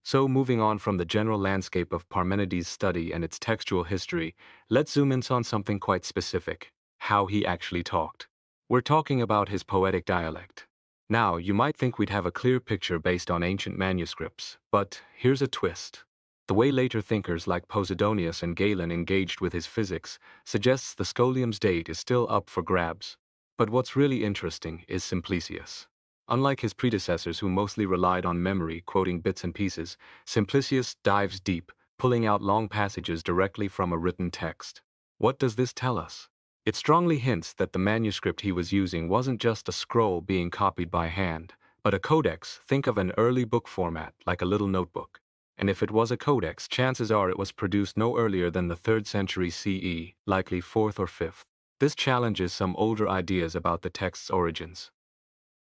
So, moving on from the general landscape of Parmenides' study and its textual history, let's zoom in on something quite specific: how he actually talked. We're talking about his poetic dialect. Now, you might think we'd have a clear picture based on ancient manuscripts, but here's a twist. The way later thinkers like Posidonius and Galen engaged with his physics suggests the scholium's date is still up for grabs. But what's really interesting is Simplicius. Unlike his predecessors who mostly relied on memory, quoting bits and pieces, Simplicius dives deep, pulling out long passages directly from a written text. What does this tell us? It strongly hints that the manuscript he was using wasn't just a scroll being copied by hand, but a codex. Think of an early book format, like a little notebook. And if it was a codex, chances are it was produced no earlier than the 3rd century CE, likely 4th or 5th. This challenges some older ideas about the text's origins.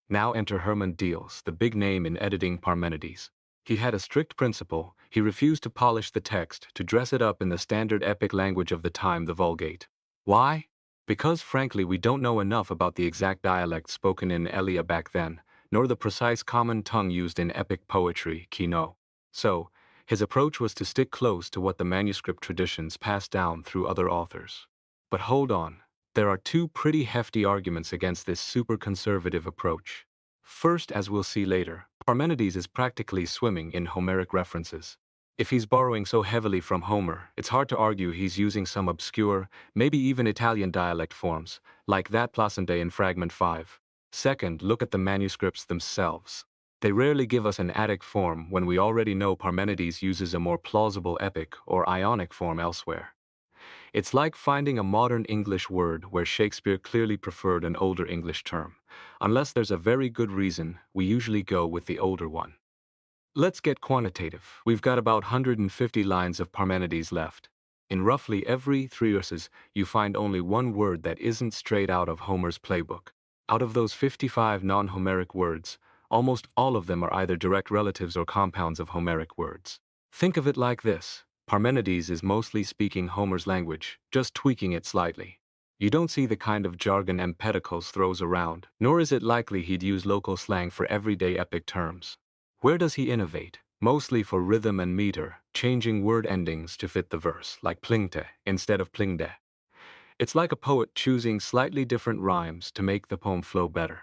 Now enter Hermann Diels, the big name in editing Parmenides. He had a strict principle: he refused to polish the text, to dress it up in the standard epic language of the time, the Vulgate. Why? Because frankly we don't know enough about the exact dialect spoken in Elia back then, nor the precise common tongue used in epic poetry, Kino. So, his approach was to stick close to what the manuscript traditions passed down through other authors. But hold on. There are two pretty hefty arguments against this super conservative approach. First, as we'll see later, Parmenides is practically swimming in Homeric references. If he's borrowing so heavily from Homer, it's hard to argue he's using some obscure, maybe even Italian dialect forms, like that Placente in Fragment 5. Second, look at the manuscripts themselves. They rarely give us an Attic form when we already know Parmenides uses a more plausible epic or Ionic form elsewhere. It's like finding a modern English word where Shakespeare clearly preferred an older English term. Unless there's a very good reason, we usually go with the older one. Let's get quantitative. We've got about 150 lines of Parmenides left. In roughly every three verses, you find only one word that isn't straight out of Homer's playbook. Out of those 55 non-Homeric words, almost all of them are either direct relatives or compounds of Homeric words. Think of it like this: Parmenides is mostly speaking Homer's language, just tweaking it slightly. You don't see the kind of jargon Empedocles throws around, nor is it likely he'd use local slang for everyday epic terms. Where does he innovate? Mostly for rhythm and meter, changing word endings to fit the verse, like plingte instead of plingde. It's like a poet choosing slightly different rhymes to make the poem flow better.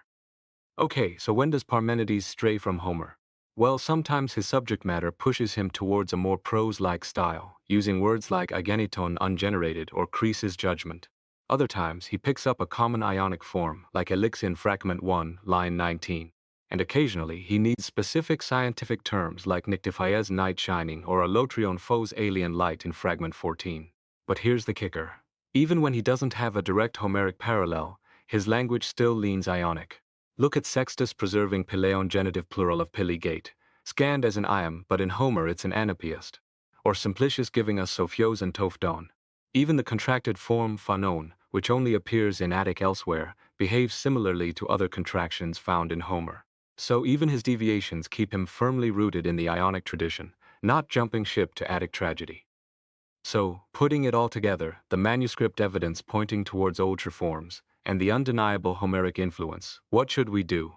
Okay, so when does Parmenides stray from Homer? Well, sometimes his subject matter pushes him towards a more prose-like style, using words like ageniton ungenerated or Croesus judgment. Other times, he picks up a common Ionic form, like elix in Fragment 1, line 19. And occasionally, he needs specific scientific terms like nictifies night shining or allotrion phos alien light in Fragment 14. But here's the kicker. Even when he doesn't have a direct Homeric parallel, his language still leans Ionic. Look at Sextus preserving pileon genitive plural of piligate, scanned as an iamb, but in Homer it's an anapiast. Or Simplicius giving us sophios and tofdon. Even the contracted form phanon, which only appears in Attic elsewhere, behaves similarly to other contractions found in Homer. So even his deviations keep him firmly rooted in the Ionic tradition, not jumping ship to Attic tragedy. So, putting it all together, the manuscript evidence pointing towards older forms, and the undeniable Homeric influence, what should we do?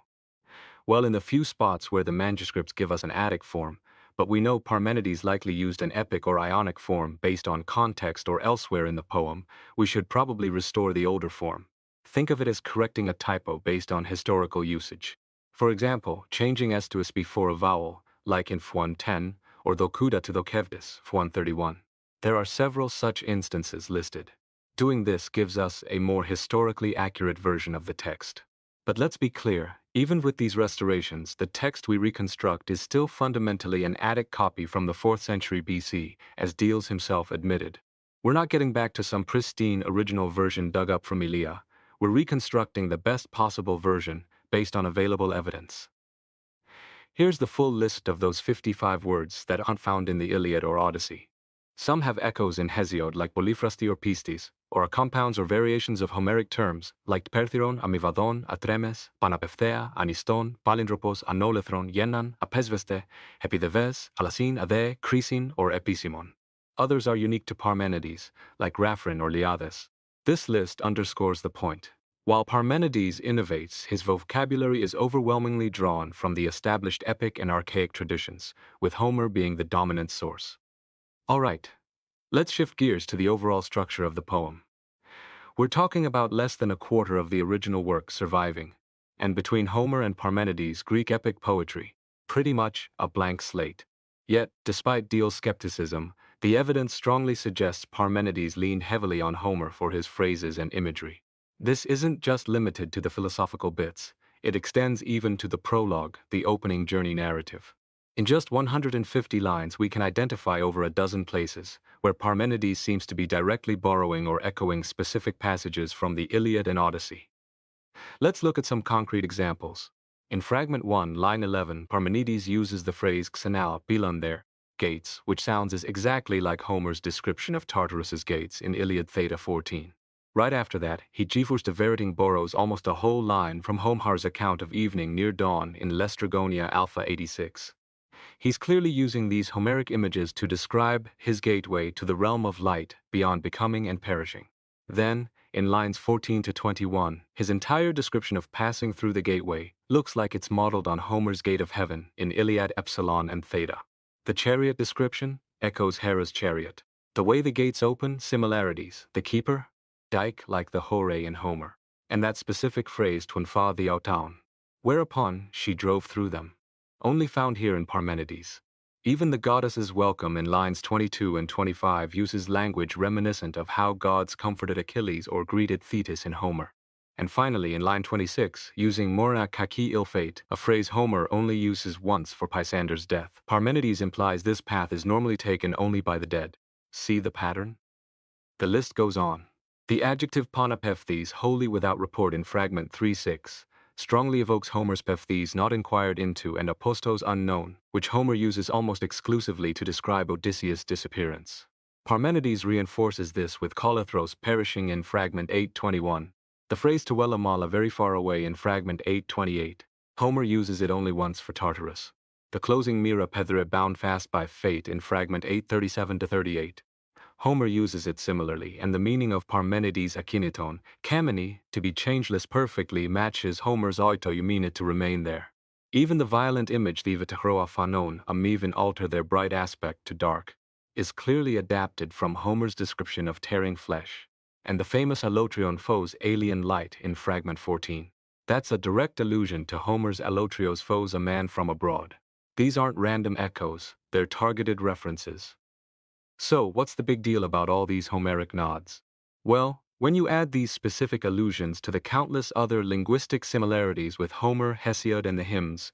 Well, in the few spots where the manuscripts give us an Attic form, but we know Parmenides likely used an epic or Ionic form based on context or elsewhere in the poem, we should probably restore the older form. Think of it as correcting a typo based on historical usage. For example, changing s to s before a vowel, like in F110, or dokuda to dokevdis, F131. There are several such instances listed. Doing this gives us a more historically accurate version of the text. But let's be clear, even with these restorations, the text we reconstruct is still fundamentally an Attic copy from the 4th century BC, as Diels himself admitted. We're not getting back to some pristine original version dug up from Elia. We're reconstructing the best possible version based on available evidence. Here's the full list of those 55 words that aren't found in the Iliad or Odyssey. Some have echoes in Hesiod like Polyphrasty or Pistis, or are compounds or variations of Homeric terms like Perthyron, Amivadon, Atremes, Panapefthea, Aniston, Palindropos, Anolethron, Yenan, Apesveste, Hepideves, Alasin, Ade, Chrysin, or Episimon. Others are unique to Parmenides, like Raphrin or Liades. This list underscores the point. While Parmenides innovates, his vocabulary is overwhelmingly drawn from the established epic and archaic traditions, with Homer being the dominant source. Alright, let's shift gears to the overall structure of the poem. We're talking about less than a quarter of the original work surviving, and between Homer and Parmenides' Greek epic poetry, pretty much a blank slate. Yet, despite Diehl's skepticism, the evidence strongly suggests Parmenides leaned heavily on Homer for his phrases and imagery. This isn't just limited to the philosophical bits, it extends even to the prologue, the opening journey narrative. In just 150 lines, we can identify over a dozen places where Parmenides seems to be directly borrowing or echoing specific passages from the Iliad and Odyssey. Let's look at some concrete examples. In Fragment 1, line 11, Parmenides uses the phrase xenal pilon there, gates, which sounds exactly like Homer's description of Tartarus's gates in Iliad Theta 14. Right after that, he Verting borrows almost a whole line from Homer's account of evening near dawn in Lestragonia Alpha 86. He's clearly using these Homeric images to describe his gateway to the realm of light beyond becoming and perishing. Then, in lines 14 to 21, his entire description of passing through the gateway looks like it's modeled on Homer's Gate of Heaven in Iliad Epsilon and Theta. The chariot description echoes Hera's chariot. The way the gates open, similarities. The keeper, dike like the Hore in Homer. And that specific phrase Twinfa the Otown. Whereupon she drove through them. Only found here in Parmenides. Even the goddess's welcome in lines 22 and 25 uses language reminiscent of how gods comforted Achilles or greeted Thetis in Homer. And finally, in line 26, using Mora kaki ill fate, a phrase Homer only uses once for Pisander's death. Parmenides implies this path is normally taken only by the dead. See the pattern? The list goes on. The adjective panapephthes, wholly without report in Fragment 3:6, strongly evokes Homer's pephthes not inquired into and apostos unknown, which Homer uses almost exclusively to describe Odysseus' disappearance. Parmenides reinforces this with Colathros perishing in Fragment 8:21, the phrase Tuella Mala very far away in Fragment 8:28. Homer uses it only once for Tartarus. The closing Mira Pedre bound fast by fate in Fragment 8:37-38. Homer uses it similarly, and the meaning of Parmenides' akiniton, kamini, to be changeless perfectly matches Homer's oito you mean it to remain there. Even the violent image the vitachroa phanon, a mevin alter their bright aspect to dark, is clearly adapted from Homer's description of tearing flesh, and the famous allotrion foes alien light in Fragment 14. That's a direct allusion to Homer's allotrios foes a man from abroad. These aren't random echoes, they're targeted references. So, what's the big deal about all these Homeric nods? Well, when you add these specific allusions to the countless other linguistic similarities with Homer, Hesiod, and the hymns,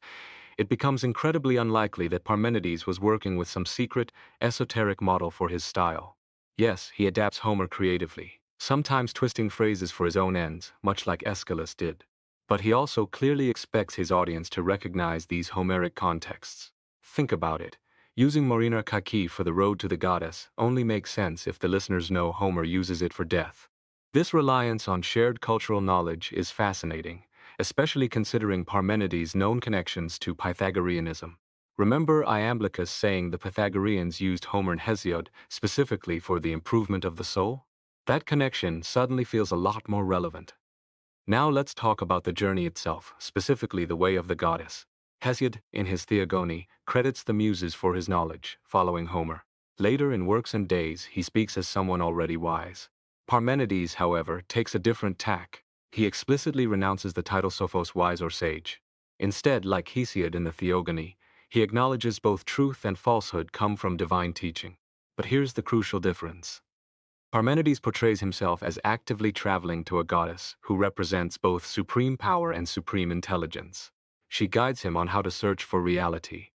it becomes incredibly unlikely that Parmenides was working with some secret, esoteric model for his style. Yes, he adapts Homer creatively, sometimes twisting phrases for his own ends, much like Aeschylus did. But he also clearly expects his audience to recognize these Homeric contexts. Think about it. Using Morina Kaki for the road to the goddess only makes sense if the listeners know Homer uses it for death. This reliance on shared cultural knowledge is fascinating, especially considering Parmenides' known connections to Pythagoreanism. Remember Iamblichus saying the Pythagoreans used Homer and Hesiod specifically for the improvement of the soul? That connection suddenly feels a lot more relevant. Now let's talk about the journey itself, specifically the way of the goddess. Hesiod, in his Theogony, credits the Muses for his knowledge, following Homer. Later in Works and Days, he speaks as someone already wise. Parmenides, however, takes a different tack. He explicitly renounces the title Sophos wise or sage. Instead, like Hesiod in the Theogony, he acknowledges both truth and falsehood come from divine teaching. But here's the crucial difference. Parmenides portrays himself as actively traveling to a goddess who represents both supreme power and supreme intelligence. She guides him on how to search for reality.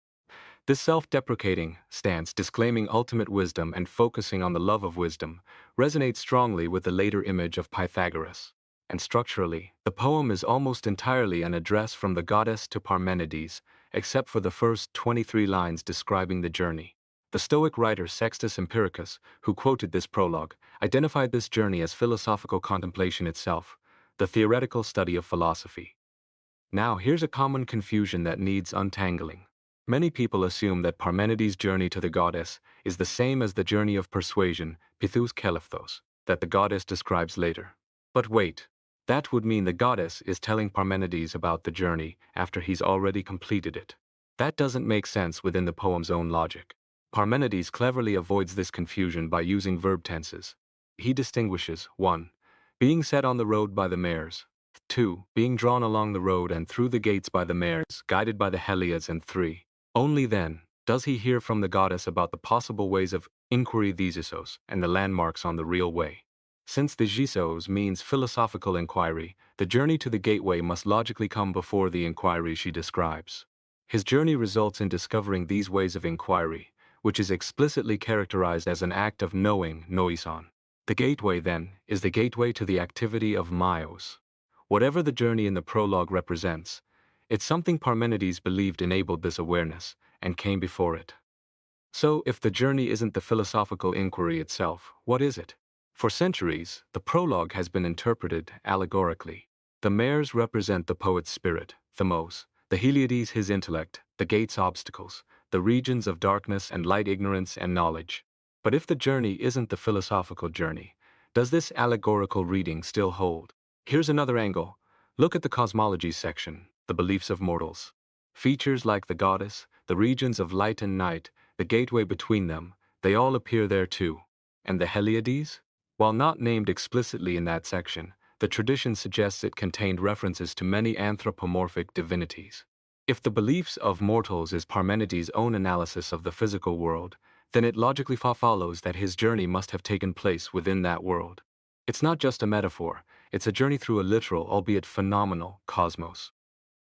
This self-deprecating stance, disclaiming ultimate wisdom and focusing on the love of wisdom, resonates strongly with the later image of Pythagoras. And structurally, the poem is almost entirely an address from the goddess to Parmenides, except for the first 23 lines describing the journey. The Stoic writer Sextus Empiricus, who quoted this prologue, identified this journey as philosophical contemplation itself, the theoretical study of philosophy. Now, here's a common confusion that needs untangling. Many people assume that Parmenides' journey to the goddess is the same as the journey of persuasion, Pithous Kelefthos, that the goddess describes later. But wait, That would mean the goddess is telling Parmenides about the journey after he's already completed it. That doesn't make sense within the poem's own logic. Parmenides cleverly avoids this confusion by using verb tenses. He distinguishes 1. Being set on the road by the mares, 2. Being drawn along the road and through the gates by the mares, guided by the Heliads, and 3. Only then does he hear from the goddess about the possible ways of inquiry thesis and the landmarks on the real way. Since the gisos means philosophical inquiry, the journey to the gateway must logically come before the inquiry she describes. His journey results in discovering these ways of inquiry, which is explicitly characterized as an act of knowing, noison. The gateway, then, is the gateway to the activity of myos. Whatever the journey in the prologue represents, it's something Parmenides believed enabled this awareness, and came before it. So, if the journey isn't the philosophical inquiry itself, what is it? For centuries, the prologue has been interpreted allegorically. The mares represent the poet's spirit, themos, the Heliades his intellect, the gates obstacles, the regions of darkness and light, ignorance and knowledge. But if the journey isn't the philosophical journey, does this allegorical reading still hold? Here's another angle. Look at the cosmology section, the beliefs of mortals. Features like the goddess, the regions of light and night, the gateway between them, they all appear there too. And the Heliades? While not named explicitly in that section, the tradition suggests it contained references to many anthropomorphic divinities. If the beliefs of mortals is Parmenides' own analysis of the physical world, then it logically follows that his journey must have taken place within that world. It's not just a metaphor, it's a journey through a literal, albeit phenomenal, cosmos.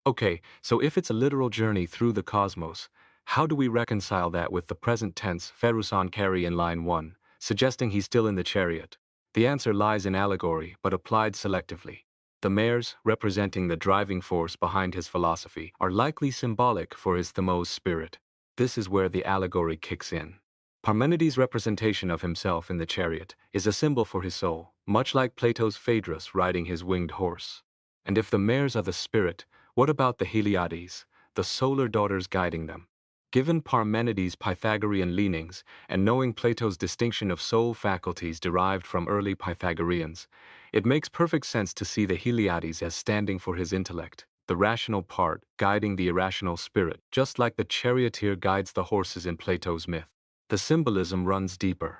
Okay, so if it's a literal journey through the cosmos, how do we reconcile that with the present tense pheruson carry in line 1, suggesting he's still in the chariot? The answer lies in allegory, but applied selectively. The mares, representing the driving force behind his philosophy, are likely symbolic for his themos spirit. This is where the allegory kicks in. Parmenides' representation of himself in the chariot is a symbol for his soul, much like Plato's Phaedrus riding his winged horse. And if the mares are the spirit, what about the Heliades, the solar daughters guiding them? Given Parmenides' Pythagorean leanings, and knowing Plato's distinction of soul faculties derived from early Pythagoreans, it makes perfect sense to see the Heliades as standing for his intellect, the rational part guiding the irrational spirit, just like the charioteer guides the horses in Plato's myth. The symbolism runs deeper.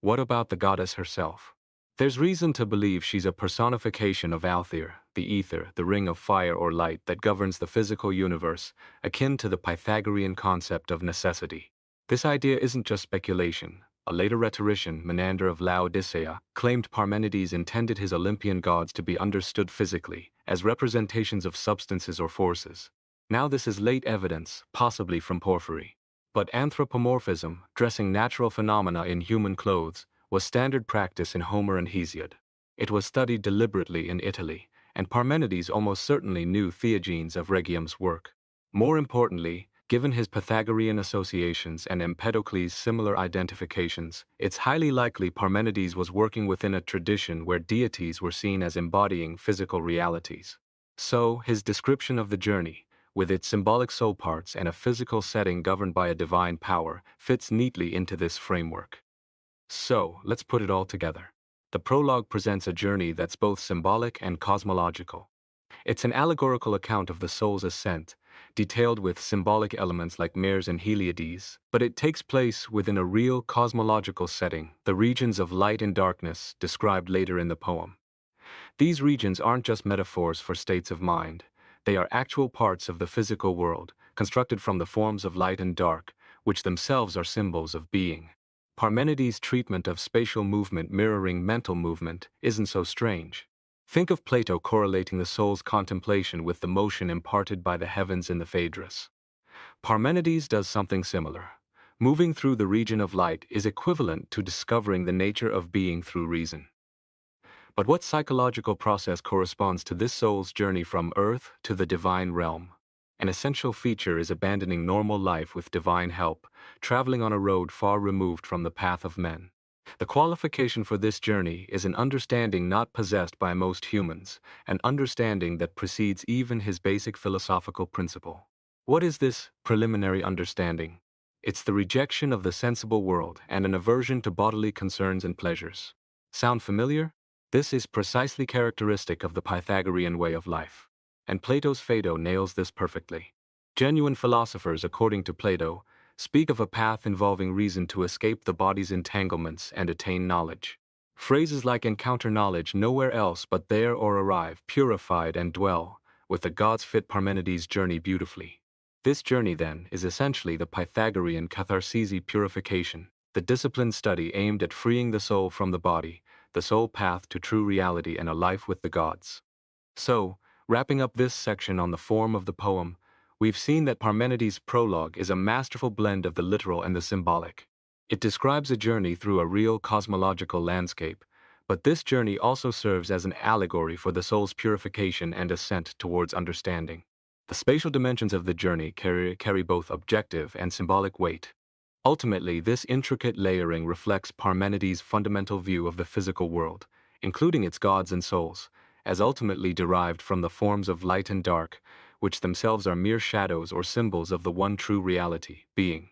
What about the goddess herself? There's reason to believe she's a personification of Althea, the ether, the ring of fire or light that governs the physical universe, akin to the Pythagorean concept of necessity. This idea isn't just speculation. A later rhetorician, Menander of Laodicea, claimed Parmenides intended his Olympian gods to be understood physically, as representations of substances or forces. Now this is late evidence, possibly from Porphyry. But anthropomorphism, dressing natural phenomena in human clothes, was standard practice in Homer and Hesiod. It was studied deliberately in Italy, and Parmenides almost certainly knew Theogenes of Regium's work. More importantly, given his Pythagorean associations and Empedocles' similar identifications, it's highly likely Parmenides was working within a tradition where deities were seen as embodying physical realities. So, his description of the journey, with its symbolic soul parts and a physical setting governed by a divine power, fits neatly into this framework. So, let's put it all together. The prologue presents a journey that's both symbolic and cosmological. It's an allegorical account of the soul's ascent, detailed with symbolic elements like mares and Heliades, but it takes place within a real cosmological setting, the regions of light and darkness described later in the poem. These regions aren't just metaphors for states of mind, they are actual parts of the physical world, constructed from the forms of light and dark, which themselves are symbols of being. Parmenides' treatment of spatial movement mirroring mental movement isn't so strange. Think of Plato correlating the soul's contemplation with the motion imparted by the heavens in the Phaedrus. Parmenides does something similar. Moving through the region of light is equivalent to discovering the nature of being through reason. But what psychological process corresponds to this soul's journey from earth to the divine realm? An essential feature is abandoning normal life with divine help, traveling on a road far removed from the path of men. The qualification for this journey is an understanding not possessed by most humans, an understanding that precedes even his basic philosophical principle. What is this preliminary understanding? It's the rejection of the sensible world and an aversion to bodily concerns and pleasures. Sound familiar? This is precisely characteristic of the Pythagorean way of life. And Plato's Phaedo nails this perfectly. Genuine philosophers, according to Plato, speak of a path involving reason to escape the body's entanglements and attain knowledge. Phrases like encounter knowledge nowhere else but there or arrive, purified and dwell, with the gods fit Parmenides' journey beautifully. This journey, then, is essentially the Pythagorean katharsisi purification, the disciplined study aimed at freeing the soul from the body, the sole path to true reality and a life with the gods. So, wrapping up this section on the form of the poem, we've seen that Parmenides' prologue is a masterful blend of the literal and the symbolic. It describes a journey through a real cosmological landscape, but this journey also serves as an allegory for the soul's purification and ascent towards understanding. The spatial dimensions of the journey carry both objective and symbolic weight. Ultimately, this intricate layering reflects Parmenides' fundamental view of the physical world, including its gods and souls, as ultimately derived from the forms of light and dark, which themselves are mere shadows or symbols of the one true reality, being.